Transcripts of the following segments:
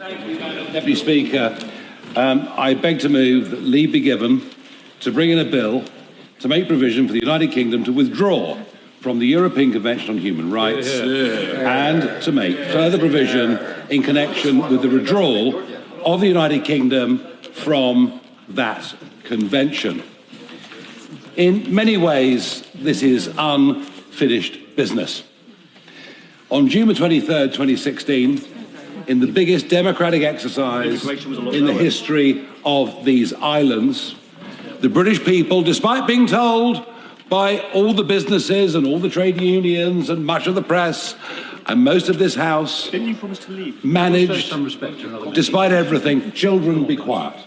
Deputy Speaker, I beg to move that leave be given to bring in a bill to make provision for the United Kingdom to withdraw from the European Convention on Human Rights and to make further provision in connection with the withdrawal of the United Kingdom from that convention. In many ways, this is unfinished business. On June 23rd, 2016, in the biggest democratic exercise in the history of these islands, the British people, despite being told by all the businesses and all the trade unions and much of the press and most of this House, managed, despite everything, children be quiet.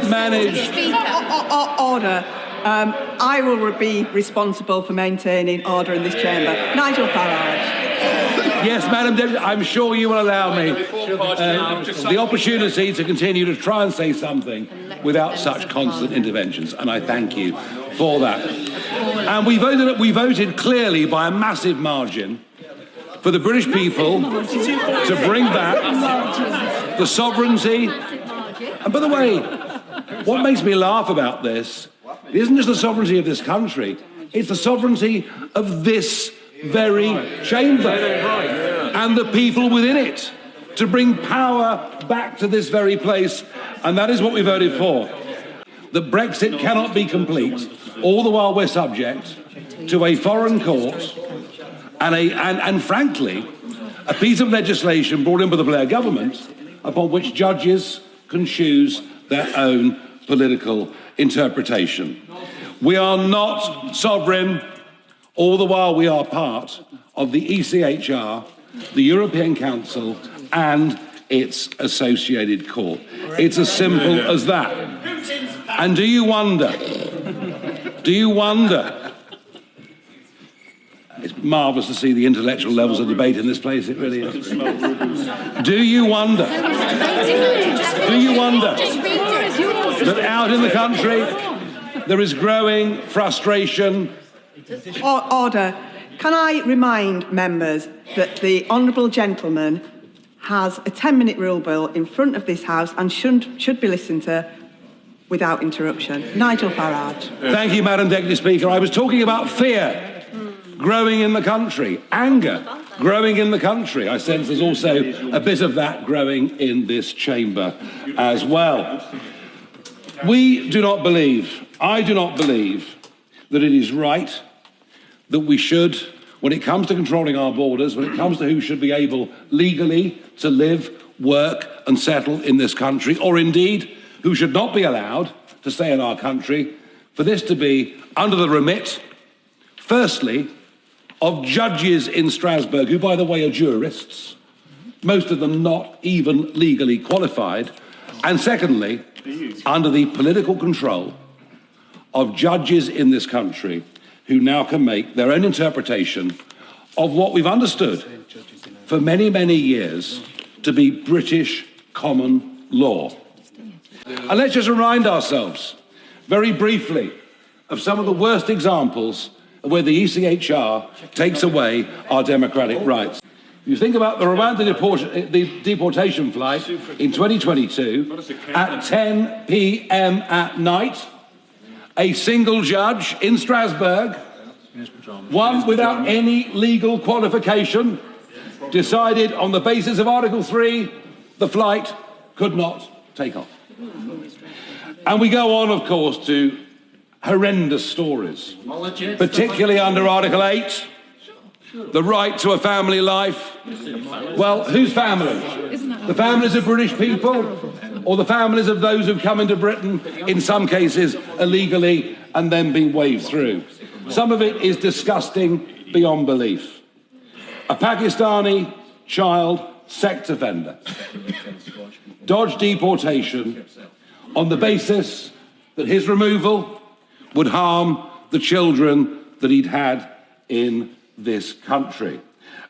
managed. Order. I will be responsible for maintaining order in this chamber. Nigel Farage. Yes, Madam Deputy, I'm sure you will allow me the opportunity to continue to try and say something without such constant interventions, and I thank you for that. And we voted clearly by a massive margin for the British people to bring back the sovereignty. And by the way, what makes me laugh about this isn't just the sovereignty of this country, it's the sovereignty of this very chamber and the people within it to bring power back to this very place. And that is what we voted for. That Brexit cannot be complete, all the while we're subject to a foreign court and frankly, a piece of legislation brought in by the Blair government upon which judges can choose their own political interpretation. We are not sovereign, all the while we are part of the ECHR, the European Council, and its associated court. It's as simple as that. And do you wonder, it's marvellous to see the intellectual levels of debate in this place, it really is. Do you wonder that out in the country there is growing frustration? Order. Can I remind members that the honourable gentleman has a 10-minute rule bill in front of this House and should be listened to without interruption. Nigel Farage. Thank you, Madam Deputy Speaker. I was talking about fear growing in the country, anger growing in the country. I sense there's also a bit of that growing in this chamber as well. I do not believe that it is right that we should, when it comes to controlling our borders, when it comes to who should be able legally to live, work and settle in this country, or indeed who should not be allowed to stay in our country, for this to be under the remit, firstly, of judges in Strasbourg, who, by the way, are jurists, most of them not even legally qualified, and secondly, under the political control of judges in this country who now can make their own interpretation of what we've understood for many, many years to be British common law. And let's just remind ourselves, very briefly, of some of the worst examples of where the ECHR takes away our democratic rights. If you think about the Rwanda deportation flight in 2022, at 10 p.m. at night, a single judge in Strasbourg, one without any legal qualification, decided on the basis of Article 3, the flight could not take off. And we go on, of course, to horrendous stories, particularly under Article 8, the right to a family life. Well, whose families? The families of British people, or the families of those who've come into Britain, in some cases illegally, and then been waved through? Some of it is disgusting beyond belief. A Pakistani child sex offender dodged deportation on the basis that his removal would harm the children that he'd had in this country.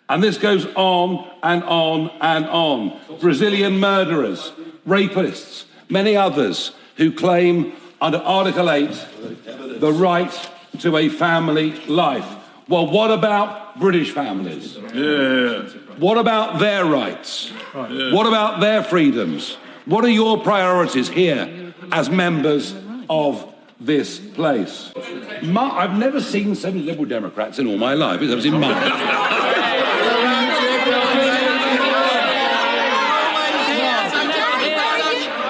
And this goes on and on and on. Brazilian murderers, rapists, many others who claim under Article 8 the right to a family life. Well, what about British families? Yeah. What about their rights? What about their freedoms? What are your priorities here as members of this place? I've never seen so many Liberal Democrats in all my life. I've never seen mine.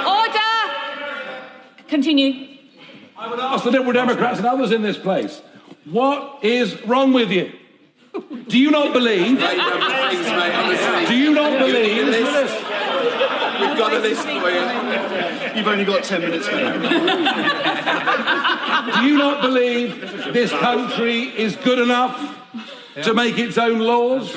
Order! Continue. I would ask the Liberal Democrats and others in this place, what is wrong with you? Do you not believe? Do you not believe? We've got a list for you. You've only got 10 minutes, mate. Do you not believe this country is good enough to make its own laws?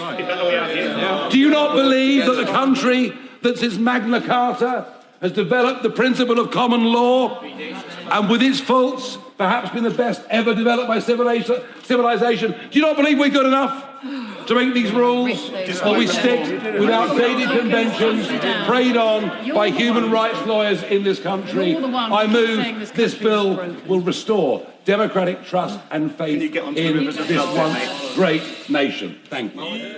Do you not believe that the country that's its Magna Carta has developed the principle of common law and with its faults perhaps been the best ever developed by civilization? Do you not believe we're good enough to make these rules? Or we stick with outdated conventions preyed on by human rights lawyers in this country? I move this bill will restore democratic trust and faith in this once great nation. Thank you.